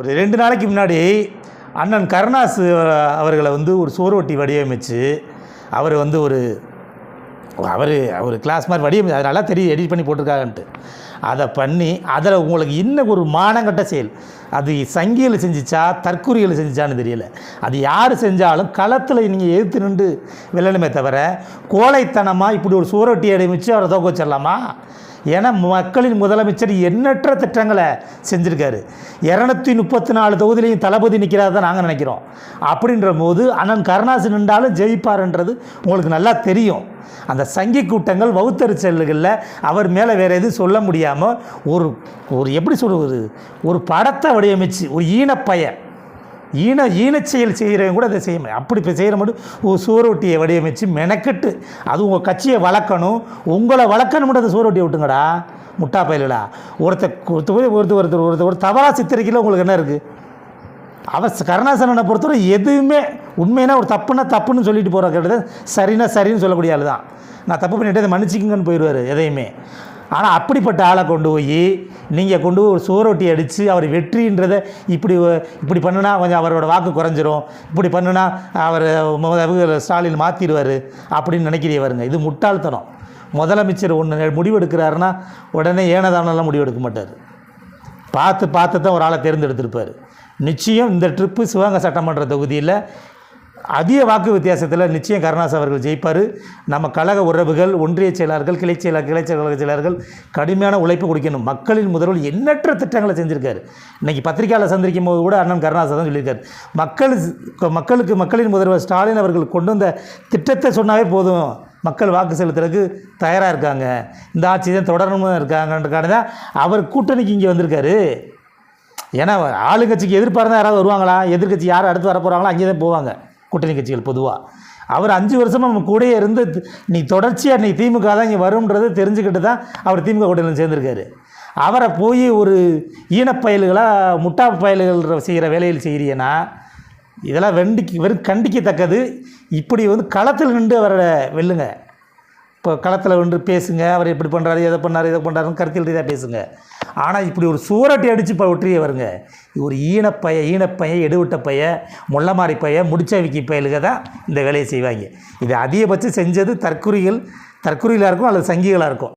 ஒரு 2 நாளைக்கு முன்னாடி அண்ணன் கருணாஸ் அவர்களை ஒரு சுவரொட்டி வடிவமைச்சு அவர் அவர் கிளாஸ் மாதிரி வடிவமைச்சு அதனால தெரியும் எடிட் பண்ணி போட்டிருக்காங்கன்ட்டு அதை பண்ணி அதில் உங்களுக்கு இன்னும் ஒரு மானங்கட்ட செயல். அது சங்கியில் செஞ்சிச்சா தற்கொலையில் செஞ்சிச்சான்னு தெரியல. அது யார் செஞ்சாலும் களத்தில் நீங்கள் எதிர்த்து நின்று வெல்லணுமே தவிர கோழைத்தனமாக இப்படி ஒரு சுவரொட்டி அடிமிச்சு அவரை தோக்க வச்சிடலாமா? ஏன்னா மக்களின் முதலமைச்சர் எண்ணற்ற திட்டங்களை செஞ்சுருக்காரு. 234 தொகுதியிலையும் தளபதி நிற்கிறாரு தான் நாங்கள் நினைக்கிறோம். அப்படின்ற போது அண்ணன் கருணாஸ் நின்றாலும் ஜெயிப்பார்ன்றது உங்களுக்கு நல்லா தெரியும். அந்த சங்கி கூட்டங்கள் வவுத்தறிச்சல்களில் அவர் மேலே வேறு எதுவும் சொல்ல முடியாமல் ஒரு எப்படி சொல்வது, ஒரு படத்தை வடிவமைச்சு ஒரு ஈனச்செயல் செய்கிறவங்க கூட அதை செய்ய முடியும். அப்படி இப்போ செய்கிற மட்டும் ஒரு சுவரொட்டியை வடிவமைச்சு மெனக்கெட்டு அது உங்கள் கட்சியை வளர்க்கணும், உங்களை வளர்க்கணும்ன்ற அந்த சுவரொட்டியை விட்டுங்கடா முட்டா பயிலடா. ஒருத்தர் தவறாக சித்தரிக்கல. உங்களுக்கு என்ன இருக்குது? அவர் கருணாசனனை பொறுத்தவரை எதுவுமே உண்மையான ஒரு தப்புன்னு சொல்லிட்டு போகிற கிடையாது. சரின்னு சொல்லக்கூடிய ஆள் தான். நான் தப்பு பண்ணிவிட்டு அதை மன்னிச்சிக்கங்கன்னு போயிடுவார் எதையுமே. ஆனால் அப்படிப்பட்ட ஆளை கொண்டு போய் நீங்கள் கொண்டு போய் ஒரு சுவரொட்டி அடித்து அவர் வெற்றின்றதை இப்படி பண்ணுனா கொஞ்சம் அவரோட வாக்கு குறைஞ்சிரும், இப்படி பண்ணுனா அவர் ஸ்டாலின் மாற்றிடுவார் அப்படின்னு நினைக்கிறீங்க. இது முட்டாள்தனம். முதலமைச்சர் ஒன்று முடிவெடுக்கிறாருன்னா உடனே ஏனதானெல்லாம் முடிவெடுக்க மாட்டார். பார்த்து தான் ஒரு ஆளை தேர்ந்தெடுத்திருப்பார். நிச்சயம் இந்த ட்ரிப்பு சிவகங்கை சட்டமன்ற தொகுதியில் அதிக வாக்கு வித்தியாசத்தில் நிச்சயம் கருணாஸ் அவர்கள் ஜெயிப்பார். நம்ம கழக உறவுகள், ஒன்றிய செயலாளர்கள், கிளை செயலாளர்கள் கடுமையான உழைப்பு கொடுக்கணும். மக்களின் முதல்வர் எண்ணற்ற திட்டங்களை செஞ்சுருக்காரு. இன்றைக்கி பத்திரிகையாளர் சந்திக்கும் போது கூட அண்ணன் கருணாஸ் தான் சொல்லியிருக்காரு, மக்களின் முதல்வர் ஸ்டாலின் அவர்கள் கொண்டு வந்த திட்டத்தை சொன்னாவே போதும், மக்கள் வாக்கு செலுத்துறதுக்கு தயாராக இருக்காங்க, இந்த ஆட்சி தான் தொடரணும்னு இருக்காங்கன்றக்காக தான் அவர் கூட்டணிக்கு இங்கே வந்திருக்காரு. ஏன்னா ஆளுங்கட்சிக்கு எதிர்பார்த்தா யாராவது வருவாங்களா? எதிர்கட்சி யார் அடுத்து வர போகிறாங்களோ அங்கே தான் போவாங்க கூட்டணி கட்சிகள் பொதுவாக. அவர் 5 வருஷமாக நம்ம கூடயே இருந்து நீ தொடர்ச்சியாக நீ திமுக தான் இங்கே வரும்ன்றது தெரிஞ்சுக்கிட்டு தான் அவர் திமுக கூட்டணியில் சேர்ந்துருக்காரு. அவரை போய் ஒரு ஈனப்பயல்களாக முட்டா பயல்கள் செய்கிற வேலையில் செய்கிறீங்கன்னா இதெல்லாம் வெறும் கண்டிக்கத்தக்கது. இப்படி களத்தில் நின்று அவரை வெல்லுங்க. இப்போ களத்தில் நின்று பேசுங்க, அவர் எப்படி பண்ணுறாரு, இதை பண்ணுறாருன்னு கருத்தியல் ரீதியாக பேசுங்க. ஆனால் இப்படி ஒரு சுவரொட்டி அடித்து இப்போ வெற்றியே வருங்க. ஒரு ஈனப்பைய எடுவிட்ட பைய, முள்ளமாரி பைய, முடிச்சவிக்கி பயலுக தான் இந்த வேலையை செய்வாங்க. இது அதிகபட்சம் செஞ்சது தற்குறிகளாக இருக்கும் அல்லது சங்கிகளாக இருக்கும்.